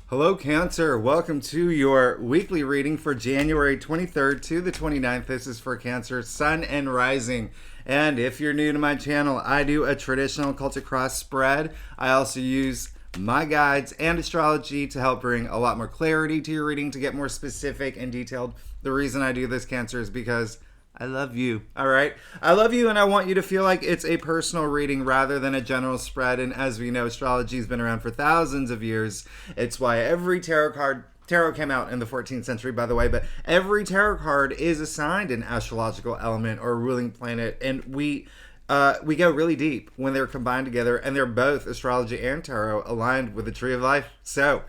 Hello, Cancer. Welcome to your weekly reading for January 23rd to the 29th. This is for Cancer, Sun and Rising. And if you're new to my channel, I do a traditional Celtic cross spread. I also use my guides and astrology to help bring a lot more clarity to your reading, to get more specific and detailed. The reason I do this, Cancer, is because I love you. All right. I love you, and I want you to feel like it's a personal reading rather than a general spread. And as we know, astrology has been around for thousands of years. It's why every tarot came out in the 14th century, by the way, but every tarot card is assigned an astrological element or ruling planet, and we go really deep when they're combined together, and they're both astrology and tarot aligned with the tree of life. So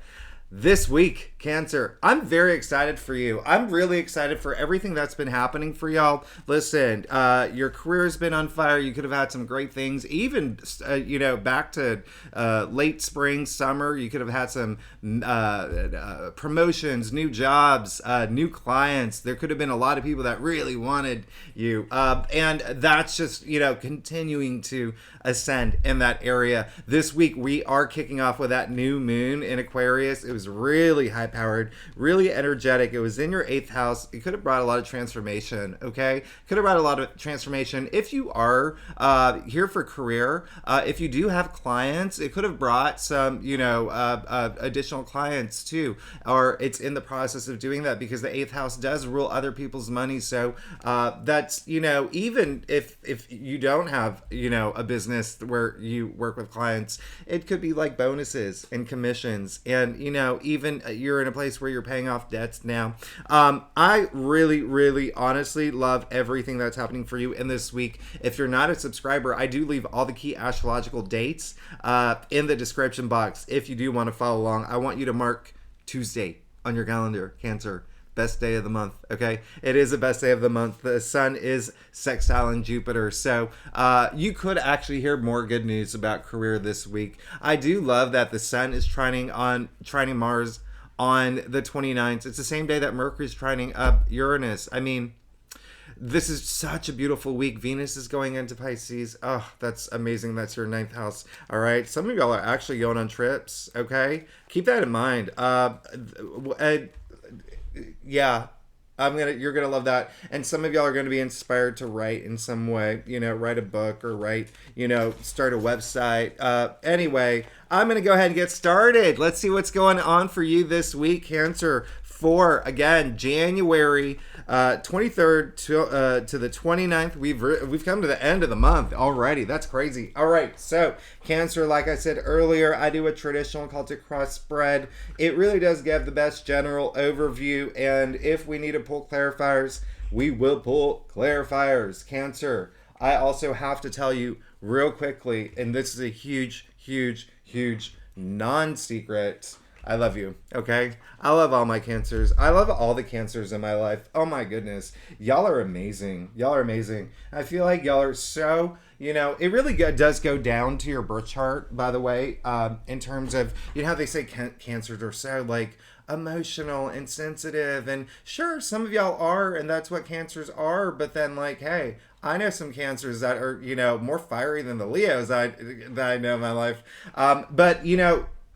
this week, Cancer, I'm very excited for you. I'm really excited for everything that's been happening for y'all. Listen, your career has been on fire. You could have had some great things. Even, back to late spring, summer, you could have had some promotions, new jobs, new clients. There could have been a lot of people that really wanted you. And that's just, continuing to ascend in that area. This week, we are kicking off with that new moon in Aquarius. It was really high powered, really energetic. It was in your 8th house. It could have brought a lot of transformation, okay? Could have brought a lot of transformation. If you are here for career, if you do have clients, it could have brought some, additional clients too. Or it's in the process of doing that because the 8th house does rule other people's money. So that's, even if you don't have, a business where you work with clients, it could be like bonuses and commissions. And, even you're in a place where you're paying off debts now. I really, really, honestly love everything that's happening for you in this week. If you're not a subscriber, I do leave all the key astrological dates in the description box. If you do want to follow along, I want you to mark Tuesday on your calendar, Cancer. Best day of the month, okay? It is the best day of the month. The sun is sextiling Jupiter, so you could actually hear more good news about career this week. I do love that the sun is trining Mars on the 29th. It's the same day that Mercury's trining up Uranus. I mean, this is such a beautiful week. Venus is going into Pisces. Oh, that's amazing. That's your 9th house. All right. Some of y'all are actually going on trips, okay? Keep that in mind. Yeah, you're gonna love that. And some of y'all are gonna be inspired to write in some way, write a book or start a website. Anyway, I'm gonna go ahead and get started. Let's see what's going on for you this week, Cancer. For again, January 23rd to the 29th. We've come to the end of the month already. That's crazy. All right, so Cancer, like I said earlier, I do a traditional Celtic cross spread. It really does give the best general overview, and if we need to pull clarifiers, we will pull clarifiers. Cancer, I also have to tell you real quickly, and this is a huge, huge, huge non-secret. I love you, okay? I love all my Cancers. I love all the Cancers in my life. Oh my goodness. Y'all are amazing. Y'all are amazing. I feel like y'all are so, it really does go down to your birth chart, by the way, in terms of, how they say Cancers are so, like, emotional and sensitive. And sure, some of y'all are, and that's what Cancers are, but then, like, hey, I know some Cancers that are, more fiery than the Leos that I know in my life. But,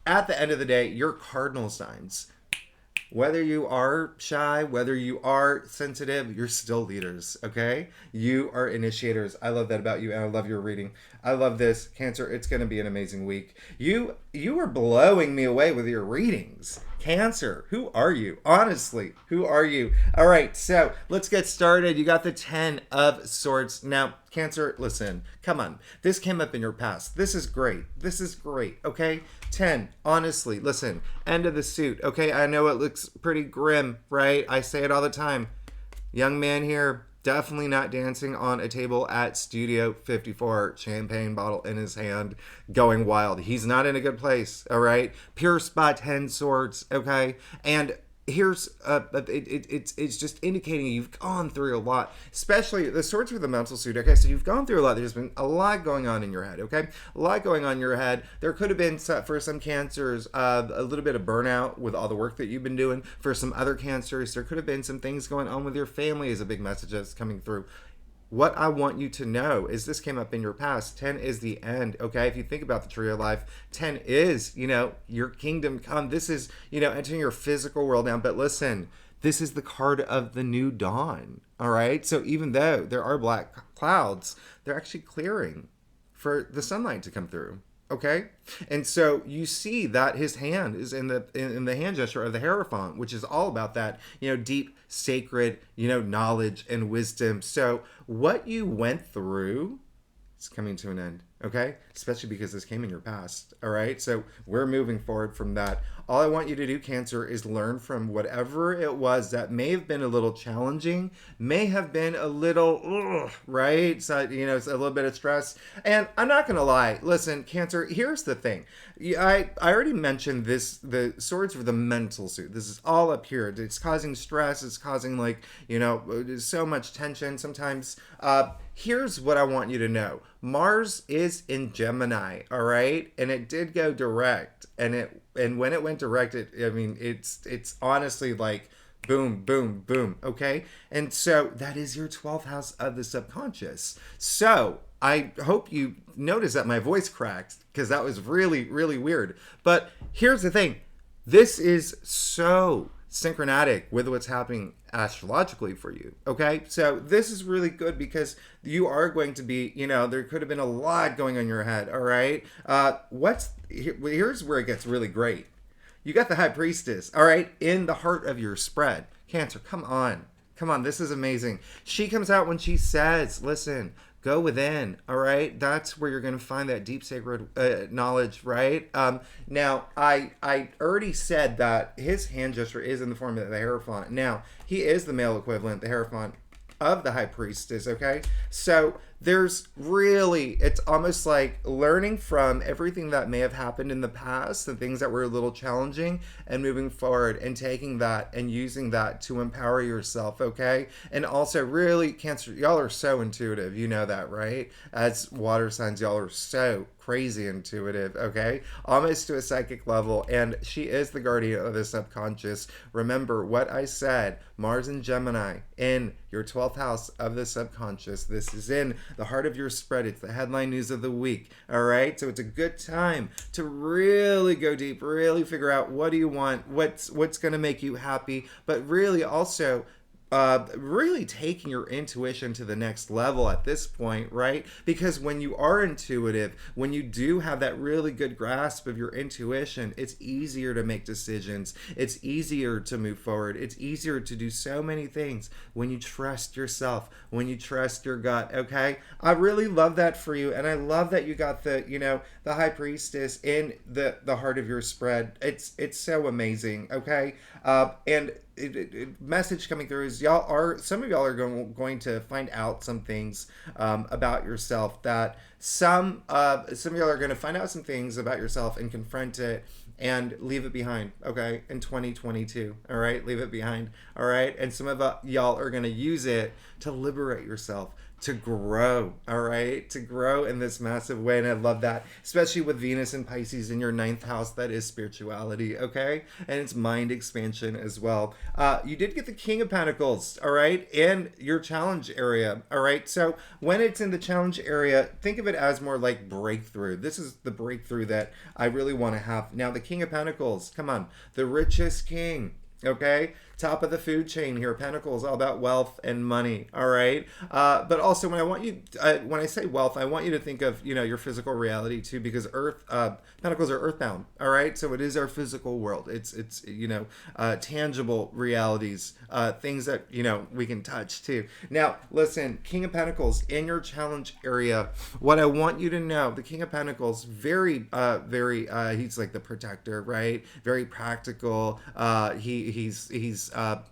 at the end of the day, you're cardinal signs. Whether you are shy, whether you are sensitive, you're still leaders, okay? You are initiators. I love that about you, and I love your reading. I love this. Cancer, it's going to be an amazing week. You are blowing me away with your readings. Cancer, who are you? Honestly, who are you? All right, so let's get started. You got the 10 of Swords. Now, Cancer, listen, come on. This came up in your past. This is great. This is great, okay? 10, honestly, listen, end of the suit, okay? I know it looks pretty grim, right? I say it all the time. Young man here, definitely not dancing on a table at Studio 54, champagne bottle in his hand, going wild. He's not in a good place, all right? Pure spot 10 swords, okay? And here's it's just indicating you've gone through a lot, especially the swords with the mental suit. Okay, so you've gone through a lot. There's been a lot going on in your head. Okay, a lot going on in your head. There could have been, for some Cancers, a little bit of burnout with all the work that you've been doing. For some other Cancers, there could have been some things going on with your family, is a big message that's coming through. what I want you to know is this came up in your past. 10 is the end, okay? If you think about the tree of life, 10 is, your kingdom come. This is, entering your physical world now. But listen, this is the card of the new dawn, all right? So even though there are black clouds, they're actually clearing for the sunlight to come through. Okay, and so you see that his hand is in the hand gesture of the Hierophant, which is all about that deep sacred knowledge and wisdom. So what you went through is coming to an end. Okay, especially because this came in your past. All right, so we're moving forward from that. All I want you to do, Cancer, is learn from whatever it was that may have been a little challenging, may have been a little, right? So, it's a little bit of stress. And I'm not going to lie. Listen, Cancer, here's the thing. I already mentioned this, the swords for the mental suit. This is all up here. It's causing stress. It's causing, so much tension sometimes. Here's what I want you to know. Mars is in Gemini, all right? And it did go direct. And when it went direct, it's honestly like boom, boom, boom, okay? And so that is your 12th house of the subconscious. So I hope you noticed that my voice cracked because that was really, really weird. But here's the thing. This is so synchronatic with what's happening astrologically for you, okay? So this is really good because you are going to be, there could have been a lot going on in your head, all right? Here's where it gets really great. You got the High Priestess, all right, in the heart of your spread. Cancer, come on. Come on, this is amazing. She comes out when she says, listen, go within, all right? That's where you're going to find that deep sacred knowledge, right? Now, I already said that his hand gesture is in the form of the Hierophant. Now, he is the male equivalent, the Hierophant of the High Priestess, okay? So there's really, it's almost like learning from everything that may have happened in the past, the things that were a little challenging, and moving forward and taking that and using that to empower yourself, okay? And also really, Cancer, y'all are so intuitive, you know that, right? As water signs, y'all are so crazy intuitive, okay? Almost to a psychic level, and she is the guardian of the subconscious. Remember what I said, Mars and Gemini in your 12th house of the subconscious. This is in the heart of your spread. It's the headline news of the week, all right? So it's a good time to really go deep, really figure out what do you want, what's going to make you happy, but really also really taking your intuition to the next level at this point, right? Because when you are intuitive, when you do have that really good grasp of your intuition, it's easier to make decisions. It's easier to move forward. It's easier to do so many things when you trust yourself, when you trust your gut, okay? I really love that for you, and I love that you got the, the High Priestess in the heart of your spread. It's so amazing, okay? And message coming through is some of y'all are going to find out some things about yourself, that some of y'all are going to find out some things about yourself and confront it and leave it behind, okay, in 2022, all right? Leave it behind, all right? And some of y'all are going to use it to liberate yourself, to grow, all right? To grow in this massive way. And I love that, especially with Venus and Pisces in your 9th house. That is spirituality, okay? And it's mind expansion as well. You did get the King of Pentacles, all right? In your challenge area, all right? So when it's in the challenge area, think of it as more like breakthrough. This is the breakthrough that I really want to have. Now, the King of Pentacles, come on, the richest king, okay? Top of the food chain here. Pentacles, all about wealth and money, all right? But also, when I say wealth, I want you to think of, your physical reality too, because Pentacles are earthbound, all right? So it is our physical world. It's tangible realities, things that, we can touch too. Now, listen, King of Pentacles in your challenge area, what I want you to know, the King of Pentacles, very, he's like the protector, right? Very practical. He's a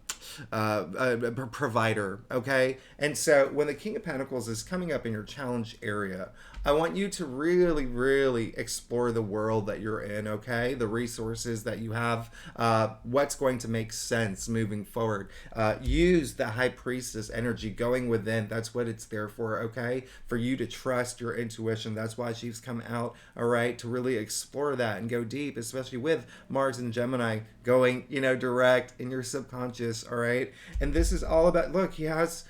provider, okay? And so when the King of Pentacles is coming up in your challenge area, I want you to really, really explore the world that you're in, okay? The resources that you have, what's going to make sense moving forward. Use the High Priestess energy going within. That's what it's there for, okay? For you to trust your intuition. That's why she's come out, all right? To really explore that and go deep, especially with Mars and Gemini going, direct in your subconscious, all right? And this is all about, look, he has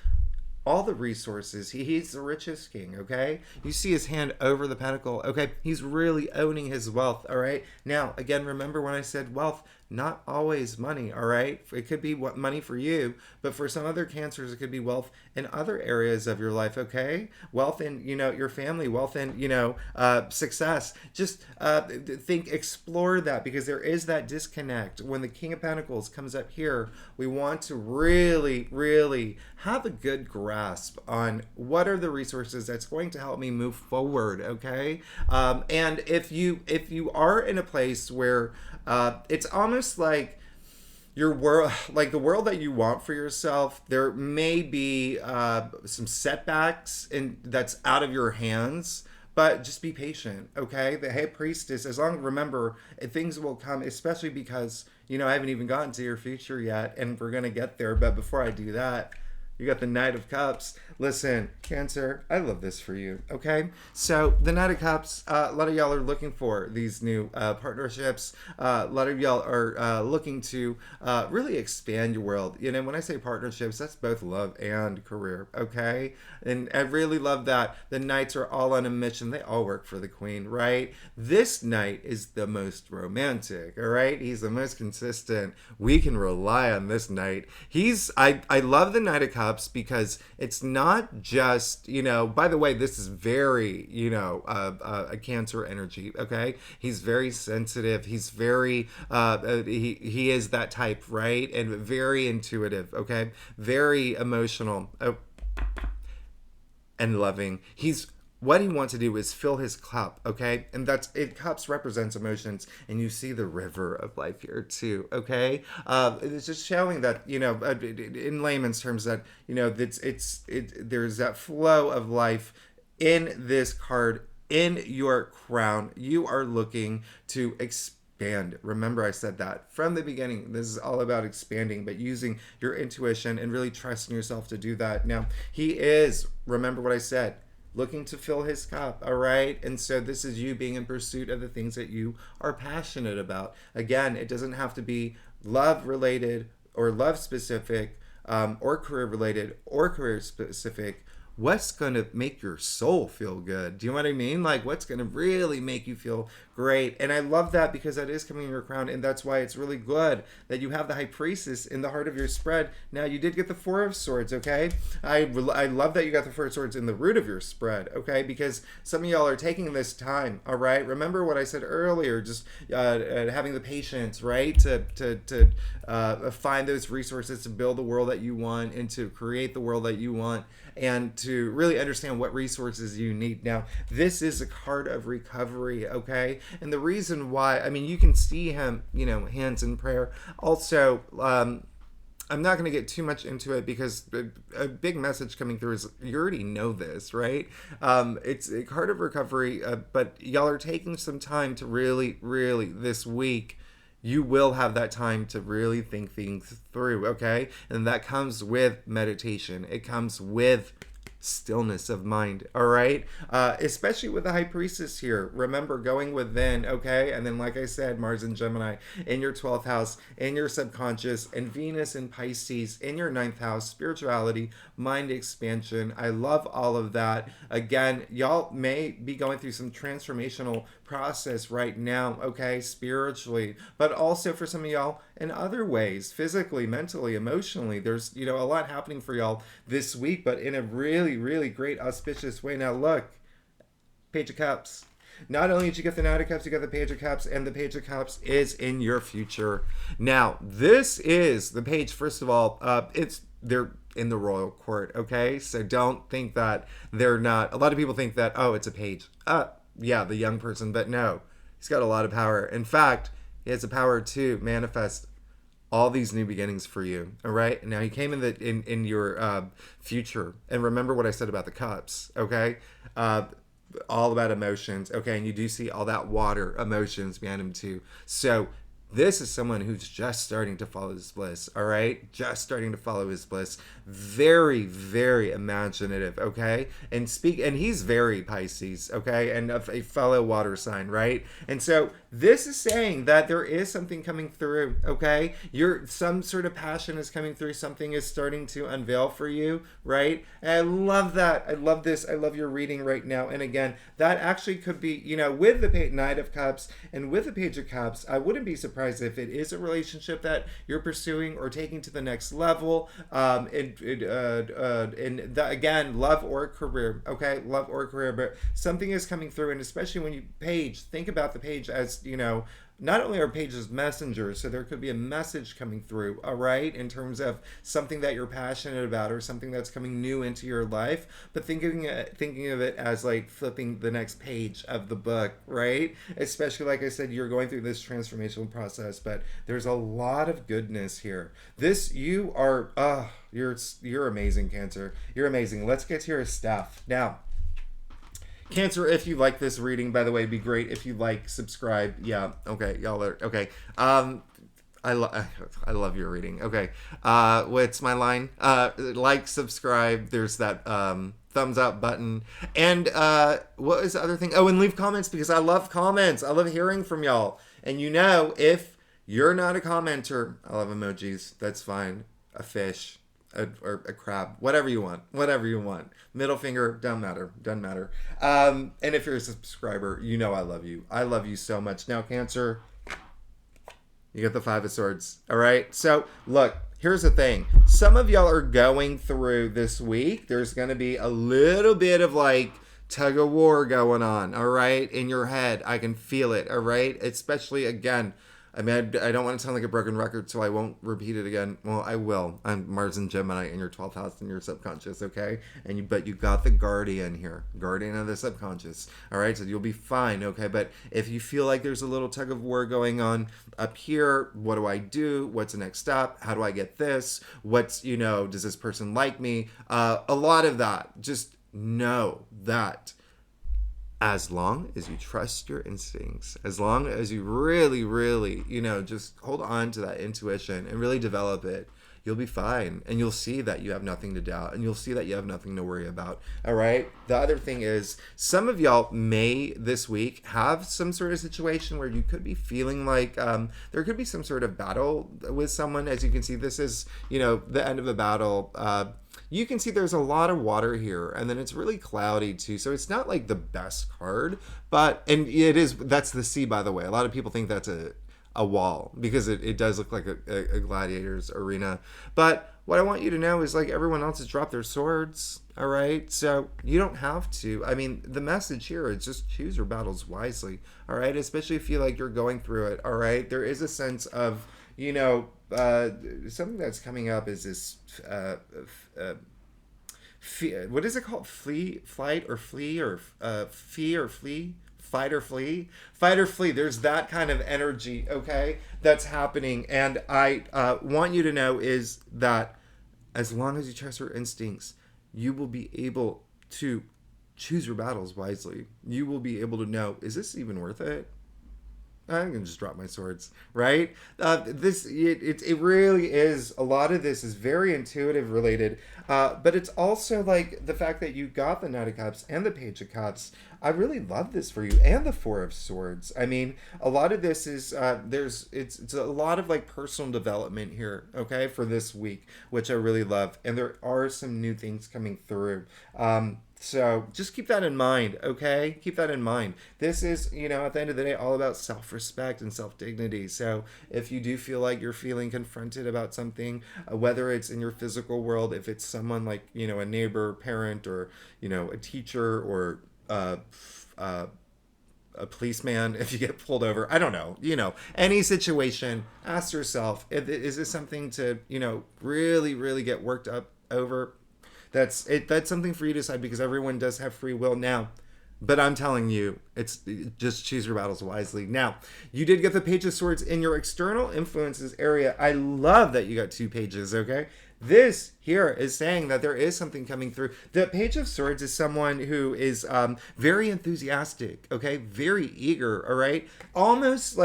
all the resources. He's the richest king, okay? You see his hand over the pentacle, okay? He's really owning his wealth, all right? Now, again, remember when I said wealth, not always money, all right? It could be what money for you, but for some other cancers, it could be wealth in other areas of your life, okay? Wealth in, your family, wealth in, success. Just explore that, because there is that disconnect. When the King of Pentacles comes up here, we want to really, really have a good grasp on what are the resources that's going to help me move forward, okay? And if you are in a place where it's almost like your world, like the world that you want for yourself, there may be some setbacks and that's out of your hands, but just be patient, okay? The High Priestess, as long, remember, things will come, especially because, I haven't even gotten to your future yet, and we're gonna get there. But before I do that, you got the Knight of Cups. Listen, Cancer, I love this for you, okay? So the Knight of Cups, a lot of y'all are looking for these new partnerships. A lot of y'all are looking to really expand your world. When I say partnerships, that's both love and career, okay? And I really love that the Knights are all on a mission. They all work for the Queen, right? This Knight is the most romantic, all right? He's the most consistent. We can rely on this Knight. I love the Knight of Cups because it's not just, by the way, this is very, a Cancer energy, okay? He's very sensitive. He's very, he is that type, right? And very intuitive, okay? Very emotional and loving. What he wants to do is fill his cup, okay? And cups represents emotions, and you see the river of life here too, okay? It's just showing that, in layman's terms, that, there's that flow of life in this card, in your crown. You are looking to expand. Remember, I said that from the beginning. This is all about expanding, but using your intuition and really trusting yourself to do that. Now, he is, remember what I said, looking to fill his cup, all right? And so this is you being in pursuit of the things that you are passionate about. Again, it doesn't have to be love related or love specific, or career related or career specific. What's going to make your soul feel good? Do you know what I mean? Like, what's going to really make you feel great? And I love that, because that is coming in your crown, and that's why it's really good that you have the High Priestess in the heart of your spread. Now, you did get the Four of Swords, okay? I love that you got the Four of Swords in the root of your spread, okay? Because some of y'all are taking this time, all right? Remember what I said earlier, just having the patience, right? To find those resources to build the world that you want and to create the world that you want, and to really understand what resources you need. Now, this is a card of recovery, okay? And the reason why, you can see him, hands in prayer. Also, I'm not going to get too much into it, because a big message coming through is you already know this, right? It's a card of recovery, but y'all are taking some time to really, really, this week, you will have that time to really think things through, okay? And that comes with meditation. It comes with stillness of mind, all right? Especially with the High Priestess here. Remember, going within, okay? And then, like I said, Mars and Gemini in your 12th house, in your subconscious, and Venus and Pisces in your 9th house, spirituality, mind expansion. I love all of that. Again, y'all may be going through some transformational process right now, okay, spiritually, but also for some of y'all in other ways, physically, mentally, emotionally. There's, a lot happening for y'all this week, but in a really, really great, auspicious way. Now, look, Page of Cups. Not only did you get the Knight of Cups, you got the Page of Cups, and the Page of Cups is in your future. Now, this is the page, first of all, they're in the royal court, okay? So don't think that they're not. A lot of people think that, oh, it's a page. Yeah, the young person, but no, he's got a lot of power. In fact, he has the power to manifest all these new beginnings for you. All right. Now, he came in your future, and remember what I said about the cups. Okay, all about emotions. Okay, and you do see all that water emotions behind him too. So This is someone who's just starting to follow his bliss, all right? Just starting to follow his bliss. Very, very imaginative, okay? And he's very Pisces, okay? And a fellow water sign, right? And so this is saying that there is something coming through, okay? Some sort of passion is coming through, something is starting to unveil for you, right? And I love that. I love this. I love your reading right now. And again, that actually could be, with the Knight of Cups and with the Page of Cups, I wouldn't be surprised if it is a relationship that you're pursuing or taking to the next level. Again, love or career, okay? Love or career, but something is coming through, and especially when you think about the page as, not only are pages messengers, so there could be a message coming through, all right, in terms of something that you're passionate about or something that's coming new into your life, but thinking of it as like flipping the next page of the book, right? Especially, like I said, you're going through this transformational process, but there's a lot of goodness here. You're amazing, Cancer. You're amazing. Let's get to your stuff now. Cancer, if you like this reading, by the way, it'd be great if you subscribe. Yeah, okay, y'all are okay. I love your reading. Okay, what's my line? Subscribe. There's that thumbs up button, and what is the other thing? Oh, and leave comments because I love comments. I love hearing from y'all. And if you're not a commenter, I love emojis. That's fine. A fish. Or a crab, whatever you want, middle finger, doesn't matter. And if you're a subscriber, I love you so much. Now, Cancer, you get the Five of Swords, all right? So look, here's the thing. Some of y'all are going through this week, there's going to be a little bit of tug of war going on, all right, in your head. I can feel it, all right? Especially, again, I don't want to sound like a broken record, so I won't repeat it again. Well, I will. I'm Mars and Gemini in your 12th house in your subconscious, okay? But you got the guardian here, guardian of the subconscious, all right? So you'll be fine, okay? But if you feel like there's a little tug of war going on up here, what do I do? What's the next step? How do I get this? Does this person like me? A lot of that. Just know that as long as you trust your instincts, as long as you really, really, just hold on to that intuition and really develop it, you'll be fine. And you'll see that you have nothing to doubt, and you'll see that you have nothing to worry about. All right. The other thing is, some of y'all may this week have some sort of situation where you could be feeling like there could be some sort of battle with someone. As you can see, this is, the end of a battle. You can see there's a lot of water here, and then it's really cloudy too. So it's not like the best card, and that's the sea, by the way. A lot of people think that's a wall because it does look like a gladiator's arena. But what I want you to know is everyone else has dropped their swords. All right. So you don't have to. I mean, the message here is just choose your battles wisely. All right. Especially if you feel like you're going through it. All right. There is a sense of, something that's coming up is this what is it called? Fight or flee? Fight or flee. There's that kind of energy, okay, that's happening. And I want you to know is that as long as you trust your instincts, you will be able to choose your battles wisely. You will be able to know, is this even worth it? I'm gonna just drop my swords, right? It really is. A lot of this is very intuitive related, but it's also the fact that you got the Knight of Cups and the Page of Cups. I really love this for you, and the Four of Swords. I mean, a lot of this is it's a lot of personal development here, okay, for this week, which I really love, and there are some new things coming through. So just keep that in mind, okay? Keep that in mind. This is, at the end of the day, all about self-respect and self-dignity. So if you do feel like you're feeling confronted about something, whether it's in your physical world, if it's someone like, a neighbor, parent, or, a teacher, or a policeman, if you get pulled over, I don't know, any situation, ask yourself, is this something to, really, really get worked up over? That's something for you to decide, because everyone does have free will now. But I'm telling you, just choose your battles wisely. Now, you did get the Page of Swords in your external influences area. I love that you got 2 pages, okay? This here is saying that there is something coming through. The Page of Swords is someone who is very enthusiastic, okay? Very eager, all right? Almost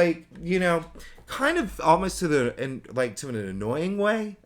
kind of almost to the and like to an annoying way.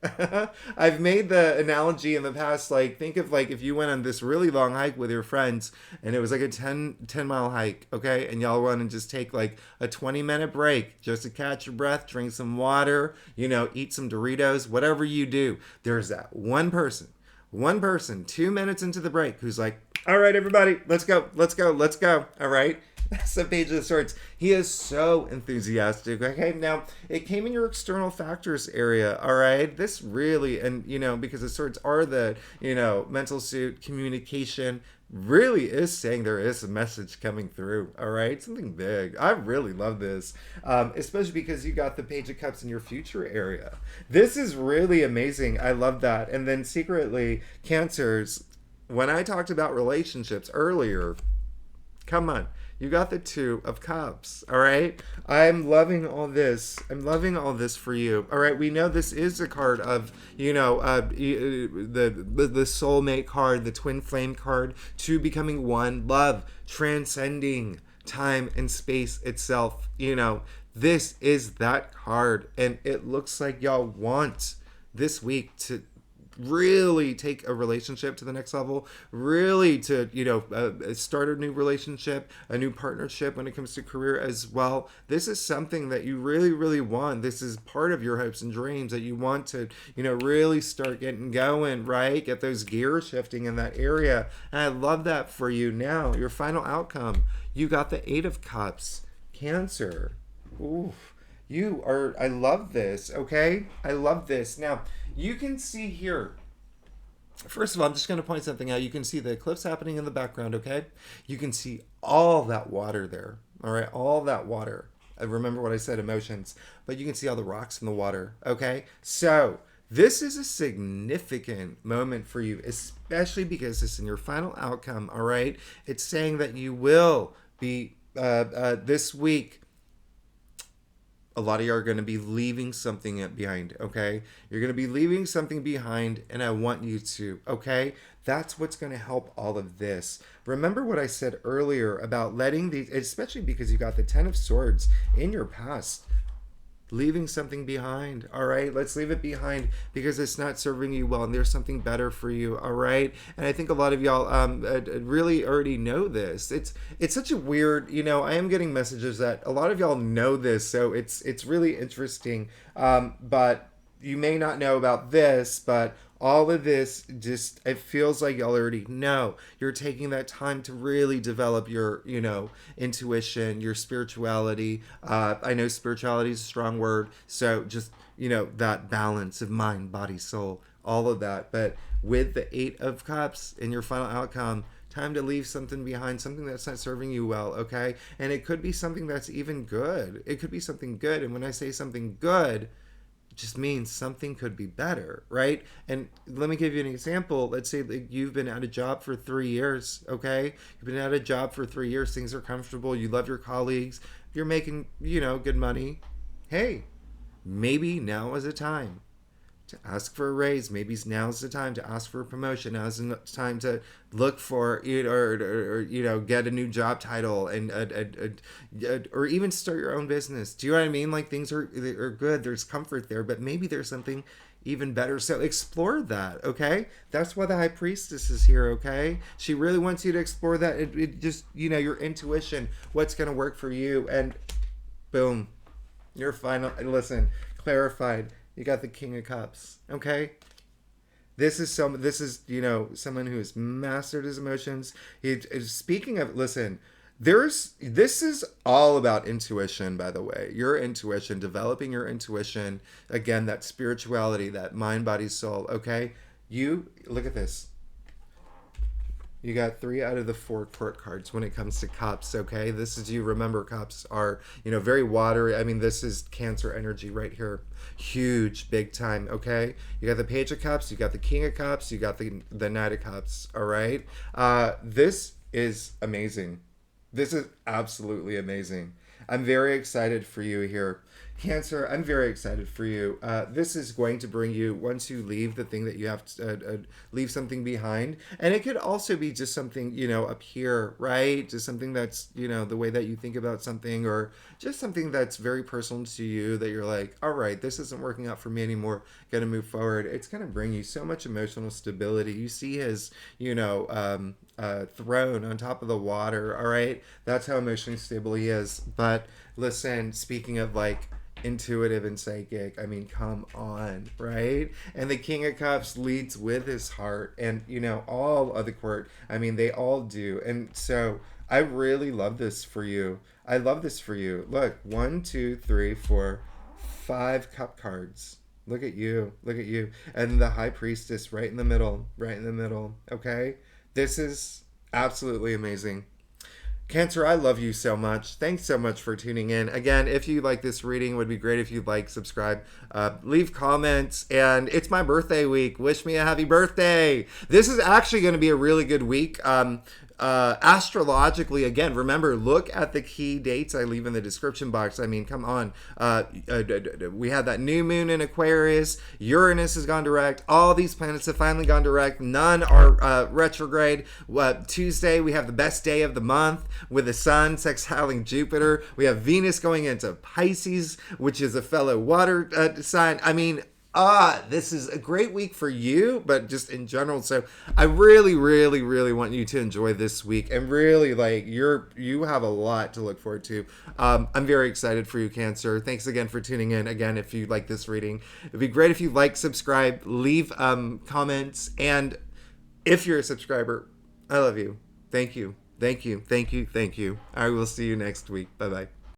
I've made the analogy in the past, like think of like if you went on this really long hike with your friends and it was like a ten mile hike, okay, and y'all want to just take like a 20-minute break just to catch your breath, drink some water, eat some Doritos, whatever you do. There's that one person 2 minutes into the break who's like, all right, everybody, let's go, let's go, let's go. All right. That's the Page of Swords. He is so enthusiastic. Okay, now it came in your external factors area. All right, this really, and because the swords are the mental suit, communication, really is saying there is a message coming through. All right, something big. I really love this, especially because you got the Page of Cups in your future area. This is really amazing. I love that. And then secretly, Cancers. When I talked about relationships earlier, come on. You got the Two of Cups, all right? I'm loving all this. I'm loving all this for you, all right? We know this is a card of, the soulmate card, the twin flame card, two becoming one, love, transcending time and space itself. This is that card, and it looks like y'all want this week to really take a relationship to the next level, really to start a new relationship, a new partnership when it comes to career as well. This is something that you really, really want. This is part of your hopes and dreams that you want to really start getting going, right? Get those gears shifting in that area. And I love that for you. Now your final outcome, you got the Eight of Cups, Cancer. Ooh, I love this. Okay, I love this. Now you can see here, first of all, I'm just going to point something out. You can see the eclipse happening in the background, okay? You can see all that water there, all right? All that water. I remember what I said, emotions. But you can see all the rocks in the water, okay? So this is a significant moment for you, especially because it's in your final outcome, all right? It's saying that you will be, this week, a lot of you are going to be leaving something behind, okay? You're going to be leaving something behind, and I want you to, okay? That's what's going to help all of this. Remember what I said earlier about letting these, especially because you got the Ten of Swords in your past, leaving something behind, all right? Let's leave it behind because it's not serving you well, and there's something better for you, all right? And I think a lot of y'all really already know this. It's such a weird, I am getting messages that a lot of y'all know this, so it's really interesting. But you may not know about this, but all of this just, it feels like y'all already know. You're taking that time to really develop your intuition, your spirituality. I know spirituality is a strong word, so just that balance of mind, body, soul, all of that. But with the Eight of Cups in your final outcome, time to leave something behind, something that's not serving you well, okay? And it could be something that's even good. It could be something good. And when I say something good, just means something could be better, right? And let me give you an example. Let's say that you've been at a job for 3 years, okay? You've been at a job for 3 years. Things are comfortable. You love your colleagues. You're making, good money. Hey, maybe now is a time to ask for a raise. Maybe now's the time to ask for a promotion. Now's the time to look for or get a new job title and or even start your own business. Do you know what I mean? Like things are good. There's comfort there, but maybe there's something even better. So explore that, okay? That's why the High Priestess is here, okay? She really wants you to explore that. It just your intuition, what's gonna work for you, and boom, your final. Listen, clarified. You got the King of Cups, okay? This is someone who has mastered his emotions. Speaking of, listen, this is all about intuition, by the way. Your intuition, developing your intuition. Again, that spirituality, that mind, body, soul, okay? You, look at this. You got 3 out of the 4 court cards when it comes to cups, okay? This is, you remember, cups are, very watery. I mean, this is Cancer energy right here. Huge, big time, okay? You got the Page of Cups, you got the King of Cups, you got the Knight of Cups, all right? This is amazing. This is absolutely amazing. I'm very excited for you here. Cancer, I'm very excited for you. This is going to bring you, once you leave the thing that you have to leave something behind. And it could also be just something, up here, right? Just something that's, the way that you think about something, or just something that's very personal to you that you're like, all right, this isn't working out for me anymore. Got to move forward. It's going to bring you so much emotional stability. You see his, throne on top of the water, all right? That's how emotionally stable he is. But listen, speaking of like, intuitive and psychic. I mean, come on, right? And the King of Cups leads with his heart, and all of the court. I mean, they all do, and so I really love this for you. I love this for you. Look, 1, 2, 3, 4, 5 cup cards. Look at you. Look at you. And the High Priestess right in the middle. Right in the middle. Okay? This is absolutely amazing. Cancer, I love you so much. Thanks so much for tuning in. Again, if you like this reading, it would be great if you'd like, subscribe, leave comments. And it's my birthday week. Wish me a happy birthday. This is actually going to be a really good week. Astrologically, again, remember, look at the key dates I leave in the description box. I mean, come on. We had that new moon in Aquarius. Uranus has gone direct. All these planets have finally gone direct. None are retrograde. Tuesday, we have the best day of the month with the sun sextiling Jupiter. We have Venus going into Pisces, which is a fellow water sign. I mean, this is a great week for you, but just in general. So I really, really, really want you to enjoy this week, and really, like, you have a lot to look forward to. I'm very excited for you, Cancer. Thanks again for tuning in. Again, if you like this reading, it'd be great if you like, subscribe, leave comments, and if you're a subscriber, I love you. Thank you. Thank you. Thank you. Thank you. I will see you next week. Bye-bye.